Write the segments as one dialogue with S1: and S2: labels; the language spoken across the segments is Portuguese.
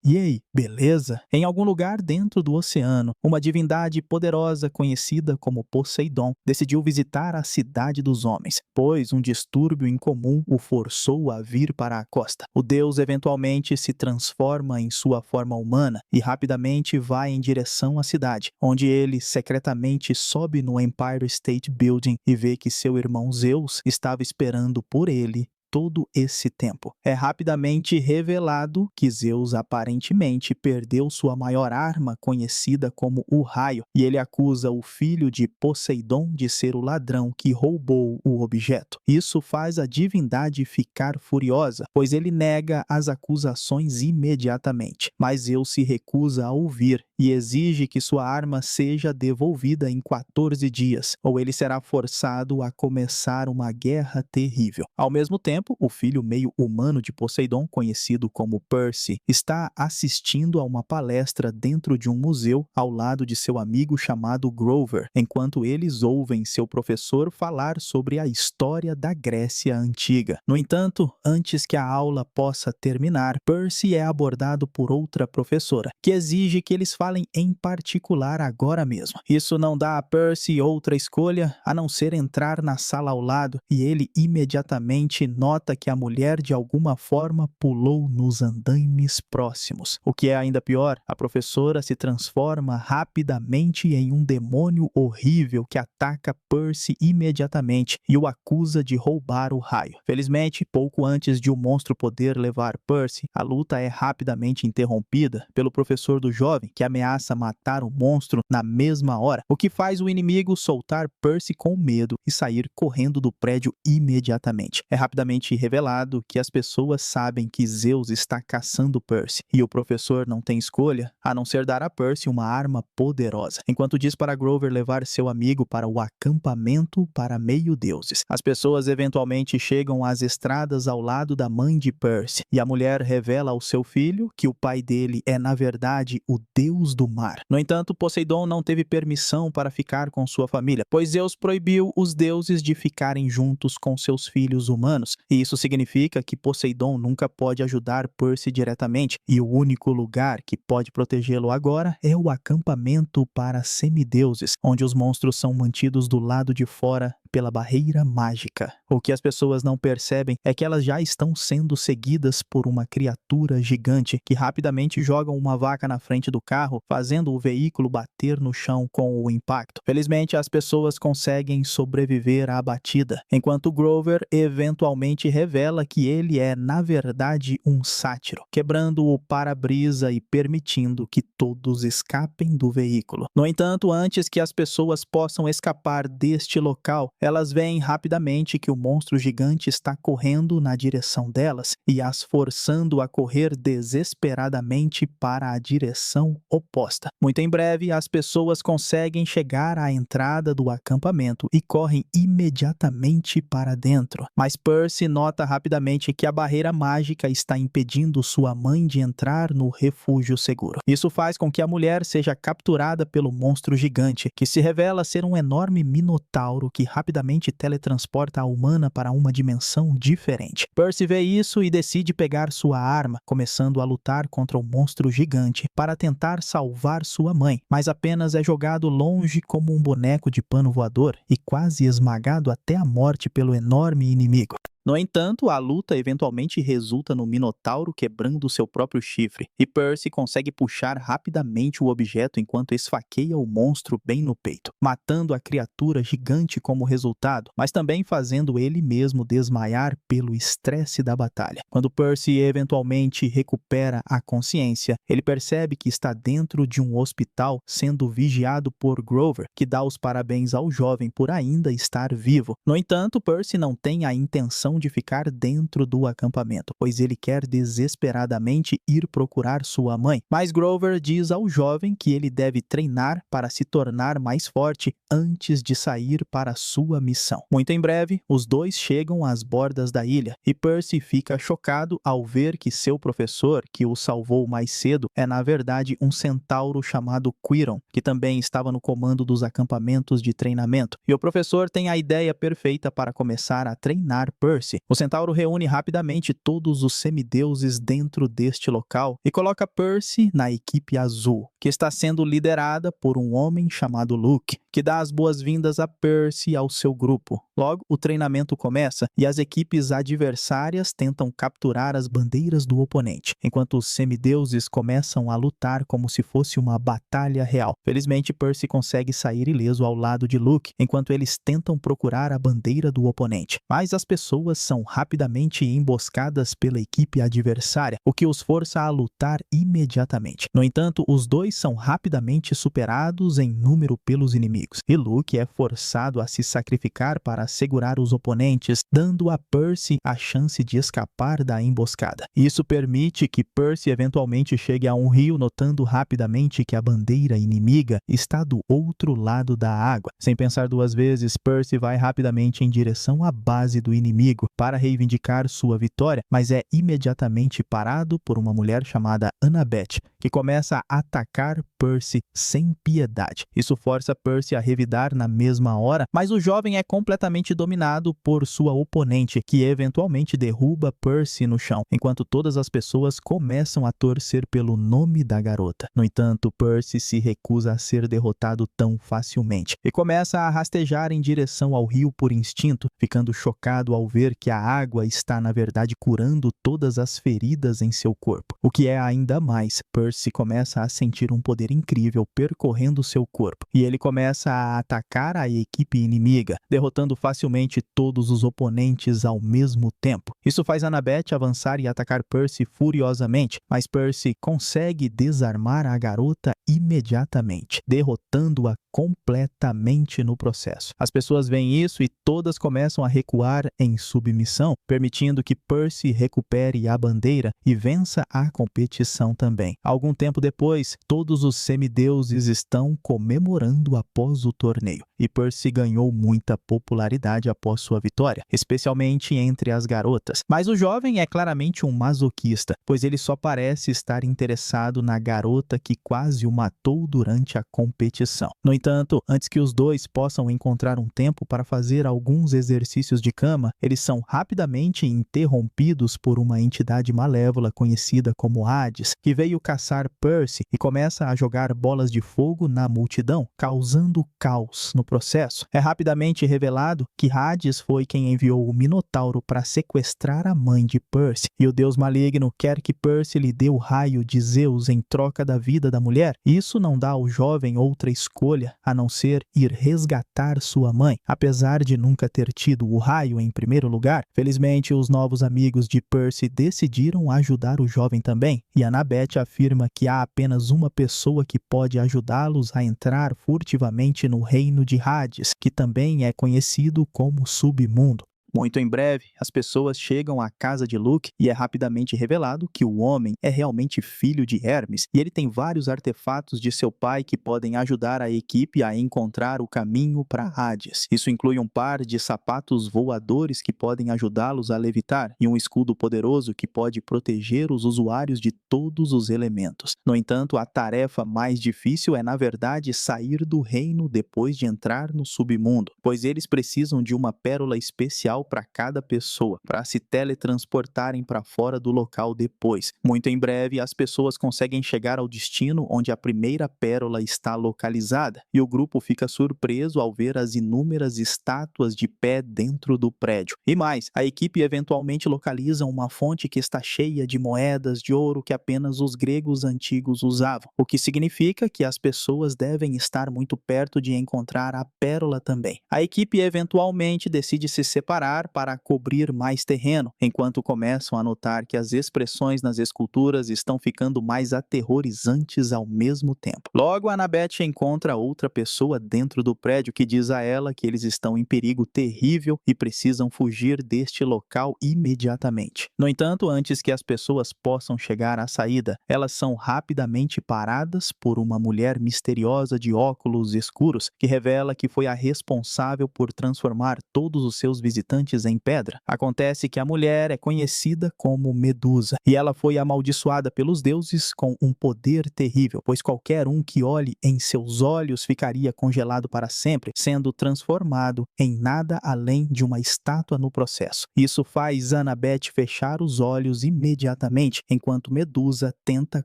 S1: E aí, beleza? Em algum lugar dentro do oceano, uma divindade poderosa conhecida como Poseidon decidiu visitar a cidade dos homens, pois um distúrbio incomum o forçou a vir para a costa. O deus eventualmente se transforma em sua forma humana e rapidamente vai em direção à cidade, onde ele secretamente sobe no Empire State Building e vê que seu irmão Zeus estava esperando por ele todo esse tempo. É rapidamente revelado que Zeus aparentemente perdeu sua maior arma, conhecida como o raio, e ele acusa o filho de Poseidon de ser o ladrão que roubou o objeto. Isso faz a divindade ficar furiosa, pois ele nega as acusações imediatamente, mas Zeus se recusa a ouvir e exige que sua arma seja devolvida em 14 dias, ou ele será forçado a começar uma guerra terrível. Ao mesmo tempo, o filho meio humano de Poseidon, conhecido como Percy, está assistindo a uma palestra dentro de um museu ao lado de seu amigo chamado Grover, enquanto eles ouvem seu professor falar sobre a história da Grécia Antiga. No entanto, antes que a aula possa terminar, Percy é abordado por outra professora, que exige que eles falem em particular agora mesmo. Isso não dá a Percy outra escolha a não ser entrar na sala ao lado, e ele imediatamente nota que a mulher de alguma forma pulou nos andaimes próximos. O que é ainda pior, a professora se transforma rapidamente em um demônio horrível que ataca Percy imediatamente e o acusa de roubar o raio. Felizmente, pouco antes de o monstro poder levar Percy, a luta é rapidamente interrompida pelo professor do jovem, que ameaça matar o monstro na mesma hora, o que faz o inimigo soltar Percy com medo e sair correndo do prédio imediatamente. É rapidamente revelado que as pessoas sabem que Zeus está caçando Percy, e o professor não tem escolha a não ser dar a Percy uma arma poderosa, enquanto diz para Grover levar seu amigo para o acampamento para meio-deuses. As pessoas eventualmente chegam às estradas ao lado da mãe de Percy, e a mulher revela ao seu filho que o pai dele é, na verdade, o deus do mar. No entanto, Poseidon não teve permissão para ficar com sua família, pois Zeus proibiu os deuses de ficarem juntos com seus filhos humanos, e isso significa que Poseidon nunca pode ajudar Percy diretamente, e o único lugar que pode protegê-lo agora é o acampamento para semideuses, onde os monstros são mantidos do lado de fora pela barreira mágica. O que as pessoas não percebem é que elas já estão sendo seguidas por uma criatura gigante que rapidamente joga uma vaca na frente do carro, fazendo o veículo bater no chão com o impacto. Felizmente, as pessoas conseguem sobreviver à batida, enquanto Grover eventualmente revela que ele é, na verdade, um sátiro, quebrando o para-brisa e permitindo que todos escapem do veículo. No entanto, antes que as pessoas possam escapar deste local, elas veem rapidamente que o monstro gigante está correndo na direção delas e as forçando a correr desesperadamente para a direção oposta. Muito em breve, as pessoas conseguem chegar à entrada do acampamento e correm imediatamente para dentro. Mas Percy nota rapidamente que a barreira mágica está impedindo sua mãe de entrar no refúgio seguro. Isso faz com que a mulher seja capturada pelo monstro gigante, que se revela ser um enorme minotauro que rapidamente teletransporta a humana para uma dimensão diferente. Percy vê isso e decide pegar sua arma, começando a lutar contra o monstro gigante para tentar salvar sua mãe, mas apenas é jogado longe como um boneco de pano voador e quase esmagado até a morte pelo enorme inimigo. No entanto, a luta eventualmente resulta no Minotauro quebrando seu próprio chifre, e Percy consegue puxar rapidamente o objeto enquanto esfaqueia o monstro bem no peito, matando a criatura gigante como resultado, mas também fazendo ele mesmo desmaiar pelo estresse da batalha. Quando Percy eventualmente recupera a consciência, ele percebe que está dentro de um hospital sendo vigiado por Grover, que dá os parabéns ao jovem por ainda estar vivo. No entanto, Percy não tem a intenção de ficar dentro do acampamento, pois ele quer desesperadamente ir procurar sua mãe. Mas Grover diz ao jovem que ele deve treinar para se tornar mais forte antes de sair para sua missão. Muito em breve, os dois chegam às bordas da ilha, e Percy fica chocado ao ver que seu professor, que o salvou mais cedo, é na verdade um centauro chamado Quiron, que também estava no comando dos acampamentos de treinamento. E o professor tem a ideia perfeita para começar a treinar Percy, Percy. O centauro reúne rapidamente todos os semideuses dentro deste local e coloca Percy na equipe azul, que está sendo liderada por um homem chamado Luke, que dá as boas-vindas a Percy e ao seu grupo. Logo, o treinamento começa e as equipes adversárias tentam capturar as bandeiras do oponente, enquanto os semideuses começam a lutar como se fosse uma batalha real. Felizmente, Percy consegue sair ileso ao lado de Luke, enquanto eles tentam procurar a bandeira do oponente. Mas as pessoas são rapidamente emboscadas pela equipe adversária, o que os força a lutar imediatamente. No entanto, os dois são rapidamente superados em número pelos inimigos, e Luke é forçado a se sacrificar para segurar os oponentes, dando a Percy a chance de escapar da emboscada. Isso permite que Percy eventualmente chegue a um rio, notando rapidamente que a bandeira inimiga está do outro lado da água. Sem pensar duas vezes, Percy vai rapidamente em direção à base do inimigo para reivindicar sua vitória, mas é imediatamente parado por uma mulher chamada Annabeth, que começa a atacar Percy sem piedade. Isso força Percy a revidar na mesma hora, mas o jovem é completamente dominado por sua oponente, que eventualmente derruba Percy no chão, enquanto todas as pessoas começam a torcer pelo nome da garota. No entanto, Percy se recusa a ser derrotado tão facilmente e começa a rastejar em direção ao rio por instinto, ficando chocado ao ver que a água está na verdade curando todas as feridas em seu corpo. O que é ainda mais, Percy começa a sentir um poder incrível percorrendo seu corpo, e ele começa a atacar a equipe inimiga, derrotando facilmente todos os oponentes ao mesmo tempo. Isso faz Annabeth avançar e atacar Percy furiosamente, mas Percy consegue desarmar a garota imediatamente, derrotando-a completamente no processo. As pessoas veem isso e todas começam a recuar em submissão, permitindo que Percy recupere a bandeira e vença a competição também. Algum tempo depois, todos os semideuses estão comemorando após o torneio, e Percy ganhou muita popularidade após sua vitória, especialmente entre as garotas. Mas o jovem é claramente um masoquista, pois ele só parece estar interessado na garota que quase o matou durante a competição. No entanto, antes que os dois possam encontrar um tempo para fazer alguns exercícios de cama, eles são rapidamente interrompidos por uma entidade malévola conhecida como Hades, que veio caçar Percy e começa a jogar bolas de fogo na multidão, causando caos no processo. É rapidamente revelado que Hades foi quem enviou o Minotauro para sequestrar a mãe de Percy, e o deus maligno quer que Percy lhe dê o raio de Zeus em troca da vida da mulher. Isso não dá ao jovem outra escolha a não ser ir resgatar sua mãe, apesar de nunca ter tido o raio em primeiro lugar. Felizmente, os novos amigos de Percy decidiram ajudar o jovem também, e Annabeth afirma que há apenas uma pessoa que pode ajudá-los a entrar furtivamente no reino de Hades, que também é conhecido como Submundo. Muito em breve, as pessoas chegam à casa de Luke e é rapidamente revelado que o homem é realmente filho de Hermes, e ele tem vários artefatos de seu pai que podem ajudar a equipe a encontrar o caminho para Hades. Isso inclui um par de sapatos voadores que podem ajudá-los a levitar e um escudo poderoso que pode proteger os usuários de todos os elementos. No entanto, a tarefa mais difícil é, na verdade, sair do reino depois de entrar no submundo, pois eles precisam de uma pérola especial para cada pessoa, para se teletransportarem para fora do local depois. Muito em breve, as pessoas conseguem chegar ao destino onde a primeira pérola está localizada, e o grupo fica surpreso ao ver as inúmeras estátuas de pé dentro do prédio. E mais, a equipe eventualmente localiza uma fonte que está cheia de moedas de ouro que apenas os gregos antigos usavam, o que significa que as pessoas devem estar muito perto de encontrar a pérola também. A equipe eventualmente decide se separar para cobrir mais terreno, enquanto começam a notar que as expressões nas esculturas estão ficando mais aterrorizantes ao mesmo tempo. Logo, Annabeth encontra outra pessoa dentro do prédio que diz a ela que eles estão em perigo terrível e precisam fugir deste local imediatamente. No entanto, antes que as pessoas possam chegar à saída, elas são rapidamente paradas por uma mulher misteriosa de óculos escuros que revela que foi a responsável por transformar todos os seus visitantes gigantes em pedra. Acontece que a mulher é conhecida como Medusa, e ela foi amaldiçoada pelos deuses com um poder terrível, pois qualquer um que olhe em seus olhos ficaria congelado para sempre, sendo transformado em nada além de uma estátua no processo. Isso faz Annabeth fechar os olhos imediatamente, enquanto Medusa tenta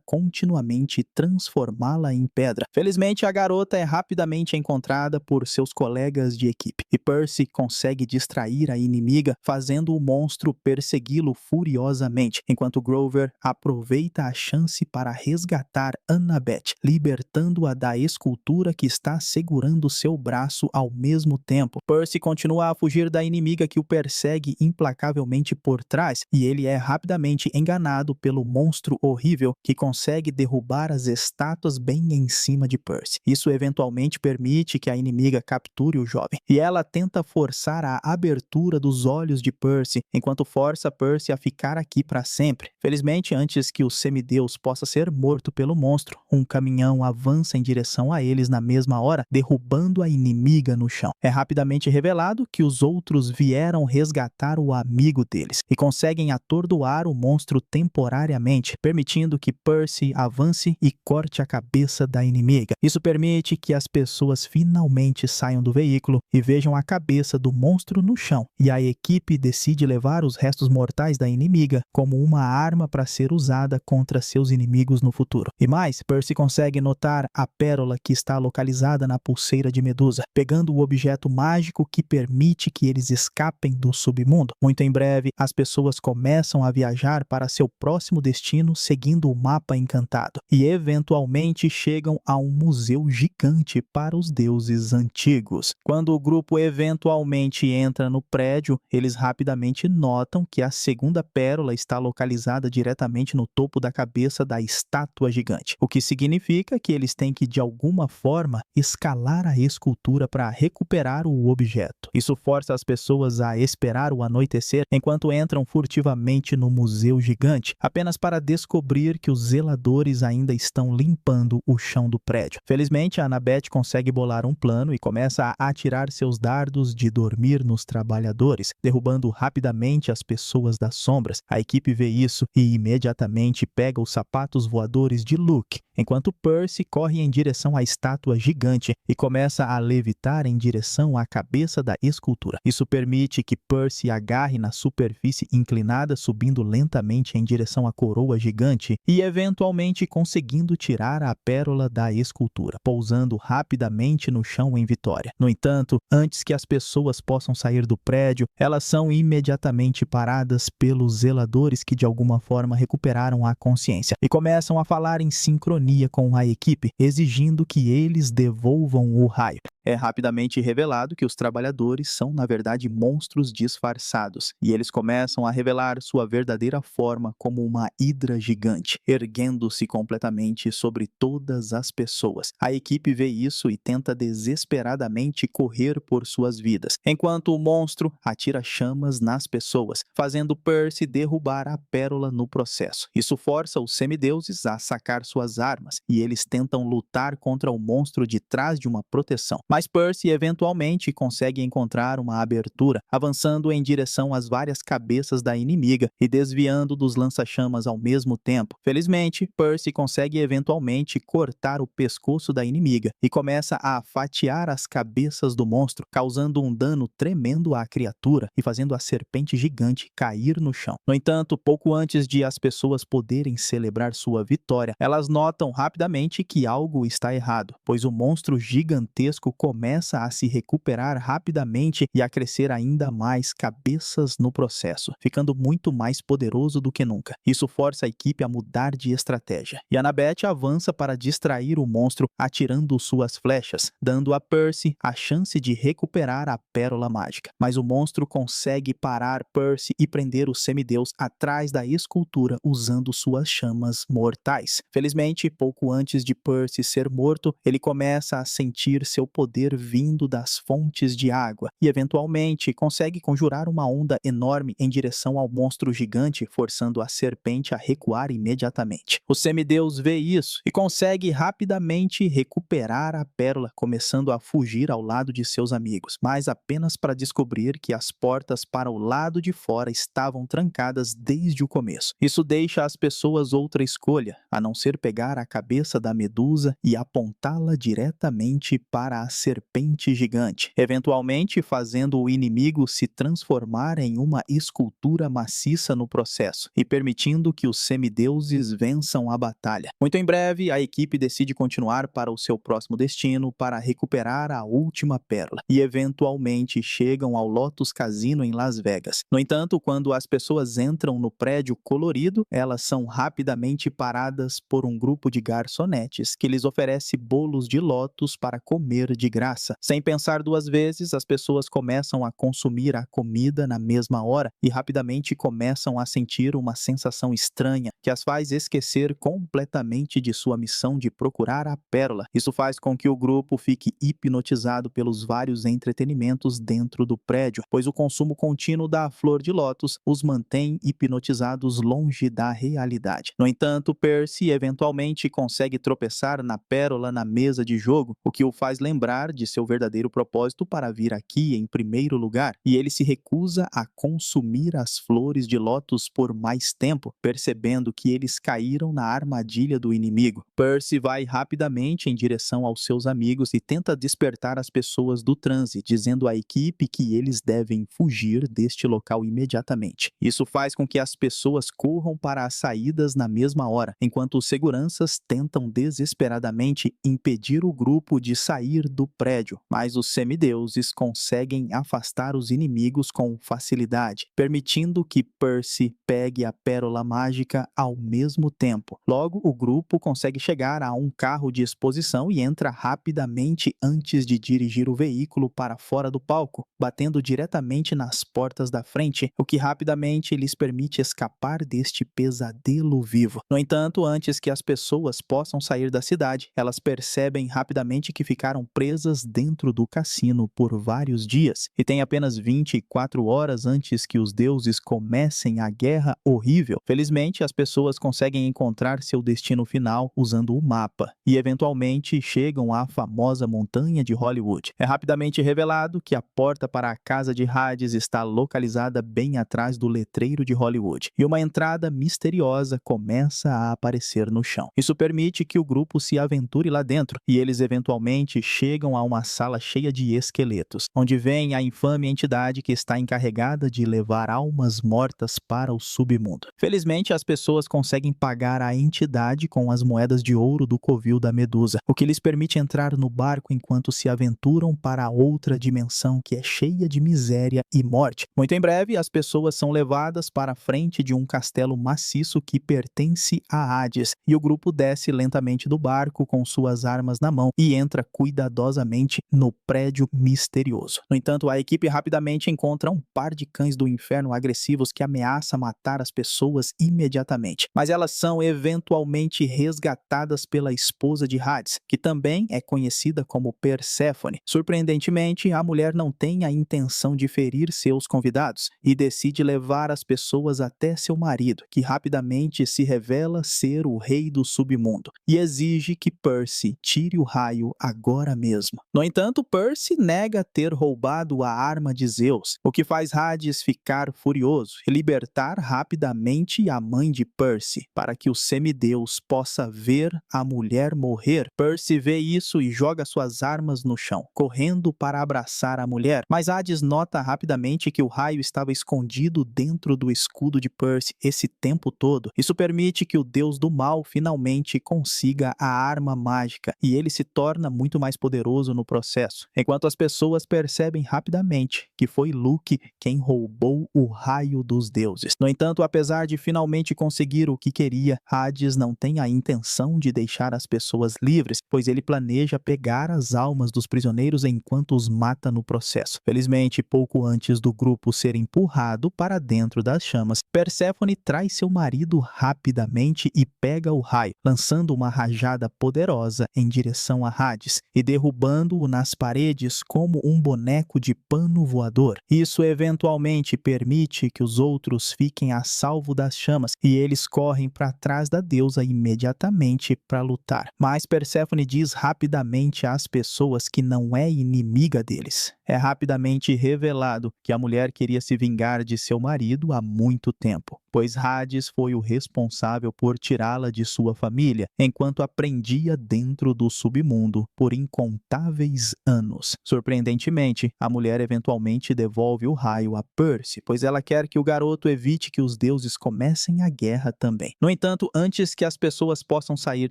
S1: continuamente transformá-la em pedra. Felizmente, a garota é rapidamente encontrada por seus colegas de equipe, e Percy consegue distrair a inimiga, fazendo o monstro persegui-lo furiosamente, enquanto Grover aproveita a chance para resgatar Annabeth, libertando-a da escultura que está segurando seu braço ao mesmo tempo. Percy continua a fugir da inimiga que o persegue implacavelmente por trás, e ele é rapidamente enganado pelo monstro horrível que consegue derrubar as estátuas bem em cima de Percy. Isso eventualmente permite que a inimiga capture o jovem, e ela tenta forçar a abertura dos olhos de Percy, enquanto força Percy a ficar aqui para sempre. Felizmente, antes que o semideus possa ser morto pelo monstro, um caminhão avança em direção a eles na mesma hora, derrubando a inimiga no chão. É rapidamente revelado que os outros vieram resgatar o amigo deles, e conseguem atordoar o monstro temporariamente, permitindo que Percy avance e corte a cabeça da inimiga. Isso permite que as pessoas finalmente saiam do veículo e vejam a cabeça do monstro no chão, e a equipe decide levar os restos mortais da inimiga como uma arma para ser usada contra seus inimigos no futuro. E mais, Percy consegue notar a pérola que está localizada na pulseira de Medusa, pegando o objeto mágico que permite que eles escapem do submundo. Muito em breve, as pessoas começam a viajar para seu próximo destino seguindo o mapa encantado, e eventualmente chegam a um museu gigante para os deuses antigos. Quando o grupo eventualmente entra no prédio, eles rapidamente notam que a segunda pérola está localizada diretamente no topo da cabeça da estátua gigante, o que significa que eles têm que de alguma forma escalar a escultura para recuperar o objeto. Isso força as pessoas a esperar o anoitecer enquanto entram furtivamente no museu gigante, apenas para descobrir que os zeladores ainda estão limpando o chão do prédio. Felizmente, a Annabeth consegue bolar um plano e começa a atirar seus dardos de dormir nos trabalhadores, derrubando rapidamente as pessoas das sombras. A equipe vê isso e imediatamente pega os sapatos voadores de Luke, enquanto Percy corre em direção à estátua gigante e começa a levitar em direção à cabeça da escultura. Isso permite que Percy agarre na superfície inclinada, subindo lentamente em direção à coroa gigante e eventualmente conseguindo tirar a pérola da escultura, pousando rapidamente no chão em vitória. No entanto, antes que as pessoas possam sair do prédio, elas são imediatamente paradas pelos zeladores que de alguma forma recuperaram a consciência e começam a falar em sincronia com a equipe, exigindo que eles devolvam o raio. É rapidamente revelado que os trabalhadores são, na verdade, monstros disfarçados, e eles começam a revelar sua verdadeira forma como uma hidra gigante, erguendo-se completamente sobre todas as pessoas. A equipe vê isso e tenta desesperadamente correr por suas vidas, enquanto o monstro atira chamas nas pessoas, fazendo Percy derrubar a pérola no processo. Isso força os semideuses a sacar suas armas, e eles tentam lutar contra o monstro de trás de uma proteção. Mas Percy eventualmente consegue encontrar uma abertura, avançando em direção às várias cabeças da inimiga e desviando dos lança-chamas ao mesmo tempo. Felizmente, Percy consegue eventualmente cortar o pescoço da inimiga e começa a fatiar as cabeças do monstro, causando um dano tremendo à criatura e fazendo a serpente gigante cair no chão. No entanto, pouco antes de as pessoas poderem celebrar sua vitória, elas notam rapidamente que algo está errado, pois o monstro gigantesco começa a se recuperar rapidamente e a crescer ainda mais cabeças no processo, ficando muito mais poderoso do que nunca. Isso força a equipe a mudar de estratégia, e Annabeth avança para distrair o monstro atirando suas flechas, dando a Percy a chance de recuperar a pérola mágica. Mas o monstro consegue parar Percy e prender o semideus atrás da escultura usando suas chamas mortais. Felizmente, pouco antes de Percy ser morto, ele começa a sentir seu poder poder vindo das fontes de água e, eventualmente, consegue conjurar uma onda enorme em direção ao monstro gigante, forçando a serpente a recuar imediatamente. O semideus vê isso e consegue rapidamente recuperar a pérola, começando a fugir ao lado de seus amigos, mas apenas para descobrir que as portas para o lado de fora estavam trancadas desde o começo. Isso deixa às pessoas outra escolha, a não ser pegar a cabeça da medusa e apontá-la diretamente para a serpente gigante, eventualmente fazendo o inimigo se transformar em uma escultura maciça no processo e permitindo que os semideuses vençam a batalha. Muito em breve, a equipe decide continuar para o seu próximo destino para recuperar a última pérola e eventualmente chegam ao Lotus Casino em Las Vegas. No entanto, quando as pessoas entram no prédio colorido, elas são rapidamente paradas por um grupo de garçonetes que lhes oferece bolos de Lotus para comer de graça. Sem pensar duas vezes, as pessoas começam a consumir a comida na mesma hora e rapidamente começam a sentir uma sensação estranha que as faz esquecer completamente de sua missão de procurar a pérola. Isso faz com que o grupo fique hipnotizado pelos vários entretenimentos dentro do prédio, pois o consumo contínuo da flor de lótus os mantém hipnotizados longe da realidade. No entanto, Percy eventualmente consegue tropeçar na pérola na mesa de jogo, o que o faz lembrar de seu verdadeiro propósito para vir aqui em primeiro lugar, e ele se recusa a consumir as flores de lótus por mais tempo, percebendo que eles caíram na armadilha do inimigo. Percy vai rapidamente em direção aos seus amigos e tenta despertar as pessoas do transe, dizendo à equipe que eles devem fugir deste local imediatamente. Isso faz com que as pessoas corram para as saídas na mesma hora, enquanto os seguranças tentam desesperadamente impedir o grupo de sair do prédio, mas os semideuses conseguem afastar os inimigos com facilidade, permitindo que Percy pegue a pérola mágica ao mesmo tempo. Logo, o grupo consegue chegar a um carro de exposição e entra rapidamente antes de dirigir o veículo para fora do palco, batendo diretamente nas portas da frente, o que rapidamente lhes permite escapar deste pesadelo vivo. No entanto, antes que as pessoas possam sair da cidade, elas percebem rapidamente que ficaram presas dentro do cassino por vários dias e têm apenas 24 horas antes que os deuses comecem a guerra horrível. Felizmente, as pessoas conseguem encontrar seu destino final usando o mapa e eventualmente chegam à famosa montanha de Hollywood. É rapidamente revelado que a porta para a casa de Hades está localizada bem atrás do letreiro de Hollywood e uma entrada misteriosa começa a aparecer no chão. Isso permite que o grupo se aventure lá dentro e eles eventualmente chegam a uma sala cheia de esqueletos, onde vem a infame entidade que está encarregada de levar almas mortas para o submundo. Felizmente, as pessoas conseguem pagar a entidade com as moedas de ouro do covil da Medusa, o que lhes permite entrar no barco enquanto se aventuram para outra dimensão que é cheia de miséria e morte. Muito em breve, as pessoas são levadas para a frente de um castelo maciço que pertence a Hades, e o grupo desce lentamente do barco com suas armas na mão e entra cuidadosamente no prédio misterioso. No entanto, a equipe rapidamente encontra um par de cães do inferno agressivos que ameaça matar as pessoas imediatamente, mas elas são eventualmente resgatadas pela esposa de Hades, que também é conhecida como Perséfone. Surpreendentemente, a mulher não tem a intenção de ferir seus convidados e decide levar as pessoas até seu marido, que rapidamente se revela ser o rei do submundo, e exige que Percy tire o raio agora mesmo. No entanto, Percy nega ter roubado a arma de Zeus, o que faz Hades ficar furioso e libertar rapidamente a mãe de Percy, para que o semideus possa ver a mulher morrer. Percy vê isso e joga suas armas no chão, correndo para abraçar a mulher, mas Hades nota rapidamente que o raio estava escondido dentro do escudo de Percy esse tempo todo. Isso permite que o deus do mal finalmente consiga a arma mágica e ele se torna muito mais poderoso no processo, enquanto as pessoas percebem rapidamente que foi Luke quem roubou o raio dos deuses. No entanto, apesar de finalmente conseguir o que queria, Hades não tem a intenção de deixar as pessoas livres, pois ele planeja pegar as almas dos prisioneiros enquanto os mata no processo. Felizmente, pouco antes do grupo ser empurrado para dentro das chamas, Perséfone traz seu marido rapidamente e pega o raio, lançando uma rajada poderosa em direção a Hades e derrubando derrubando-o nas paredes como um boneco de pano voador. Isso eventualmente permite que os outros fiquem a salvo das chamas e eles correm para trás da deusa imediatamente para lutar. Mas Perséfone diz rapidamente às pessoas que não é inimiga deles. É rapidamente revelado que a mulher queria se vingar de seu marido há muito tempo, pois Hades foi o responsável por tirá-la de sua família, enquanto aprendia dentro do submundo por incontáveis anos. Surpreendentemente, a mulher eventualmente devolve o raio a Percy, pois ela quer que o garoto evite que os deuses comecem a guerra também. No entanto, antes que as pessoas possam sair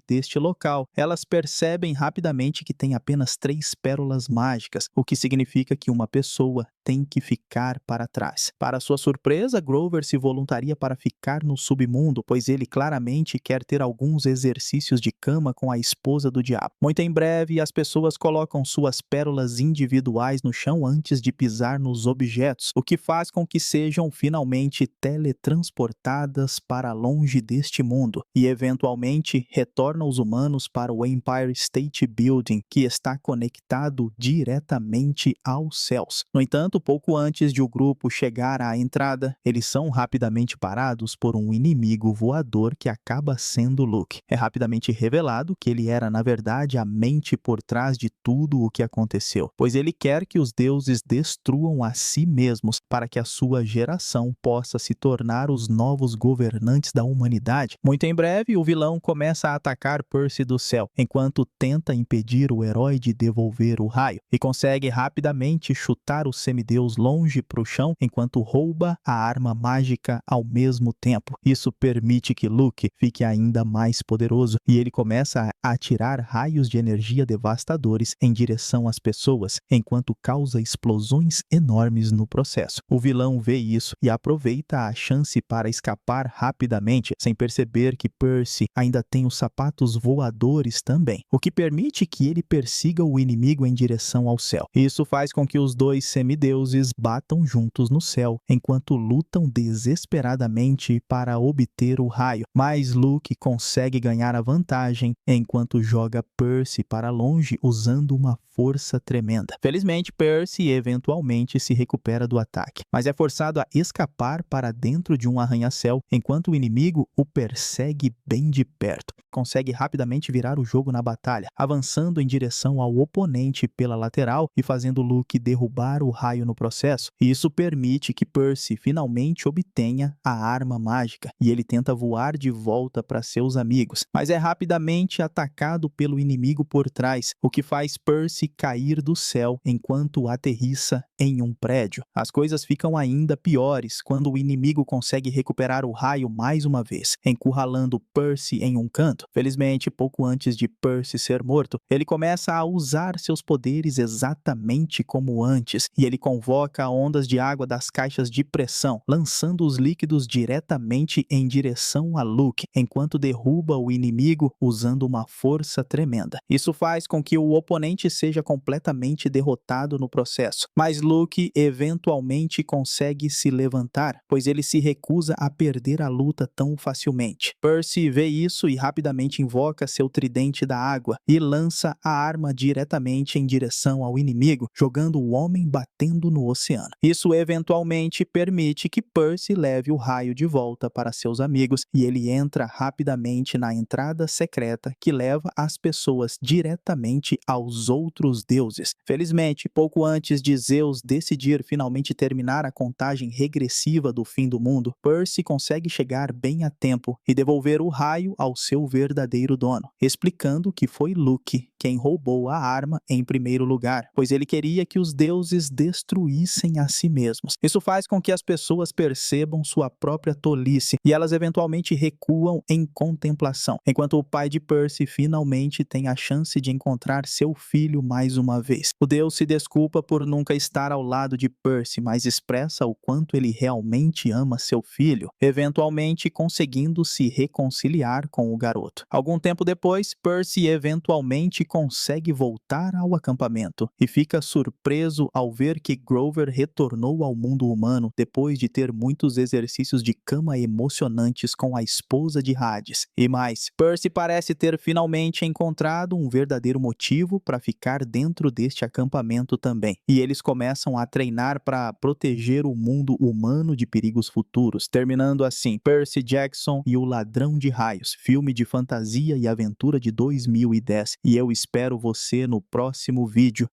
S1: deste local, elas percebem rapidamente que tem apenas 3 pérolas mágicas, o que significa que uma pessoa tem que ficar para trás. Para sua surpresa, Grover se voluntaria para ficar no submundo, pois ele claramente quer ter alguns exercícios de cama com a esposa do diabo. Muito em breve, as pessoas colocam suas pérolas individuais no chão antes de pisar nos objetos, o que faz com que sejam finalmente teletransportadas para longe deste mundo e eventualmente retornam os humanos para o Empire State Building, que está conectado diretamente aos céus. No entanto, pouco antes de o grupo chegar à entrada, eles são rapidamente parados por um inimigo voador que acaba sendo Luke. É rapidamente revelado que ele era, na verdade, a mente por trás de tudo o que aconteceu, pois ele quer que os deuses destruam a si mesmos para que a sua geração possa se tornar os novos governantes da humanidade. Muito em breve, o vilão começa a atacar Percy do céu, enquanto tenta impedir o herói de devolver o raio, e consegue rapidamente chutar o semideus longe para o chão enquanto rouba a arma mágica ao mesmo tempo. Isso permite que Luke fique ainda mais poderoso e ele começa a atirar raios de energia devastadores em direção às pessoas, enquanto causa explosões enormes no processo. O vilão vê isso e aproveita a chance para escapar rapidamente, sem perceber que Percy ainda tem os sapatos voadores também, o que permite que ele persiga o inimigo em direção ao céu. Isso faz com que os dois semideuses batam juntos no céu, enquanto lutam desesperadamente para obter o raio, mas Luke consegue ganhar a vantagem enquanto joga Percy para longe usando uma força tremenda. Felizmente, Percy eventualmente se recupera do ataque, mas é forçado a escapar para dentro de um arranha-céu enquanto o inimigo o persegue bem de perto. Consegue rapidamente virar o jogo na batalha, avançando em direção ao oponente pela lateral e fazendo Luke derrubar o raio no processo. Isso permite que Percy finalmente obtenha a arma mágica e ele tenta voar de volta para seus amigos, mas é rapidamente atacado pelo inimigo por trás, o que faz Percy cair do céu enquanto aterrissa em um prédio. As coisas ficam ainda piores quando o inimigo consegue recuperar o raio mais uma vez, encurralando Percy em um canto. Felizmente, pouco antes de Percy ser morto, ele começa a usar seus poderes exatamente como antes, e ele convoca ondas de água das caixas de pressão, lançando os líquidos diretamente em direção a Luke, enquanto derruba o inimigo usando uma força tremenda. Isso faz com que o oponente seja completamente derrotado no processo, mas Luke eventualmente consegue se levantar, pois ele se recusa a perder a luta tão facilmente. Percy vê isso e rapidamente invoca seu tridente da água e lança a arma diretamente em direção ao inimigo, jogando o homem batendo no oceano. Isso eventualmente permite que Percy leve o raio de volta para seus amigos e ele entra rapidamente na entrada secreta que leva as pessoas diretamente aos outros deuses. Felizmente, pouco antes de Zeus decidir finalmente terminar a contagem regressiva do fim do mundo, Percy consegue chegar bem a tempo e devolver o raio ao seu verdadeiro dono, explicando que foi Luke quem roubou a arma em primeiro lugar, pois ele queria que os deuses destruíssem a si mesmos. Isso faz com que as pessoas percebam sua própria tolice e elas eventualmente recuam em contemplação, enquanto o pai de Percy finalmente tem a chance de encontrar seu filho mais uma vez. O deus se desculpa por nunca estar ao lado de Percy, mas expressa o quanto ele realmente ama seu filho, eventualmente conseguindo se reconciliar com o garoto. piloto. Algum tempo depois, Percy eventualmente consegue voltar ao acampamento e fica surpreso ao ver que Grover retornou ao mundo humano depois de ter muitos exercícios de cama emocionantes com a esposa de Hades. E mais, Percy parece ter finalmente encontrado um verdadeiro motivo para ficar dentro deste acampamento também. E eles começam a treinar para proteger o mundo humano de perigos futuros, terminando assim Percy Jackson e o Ladrão de Raios, filme de fantasia e aventura de 2010. E eu espero você no próximo vídeo.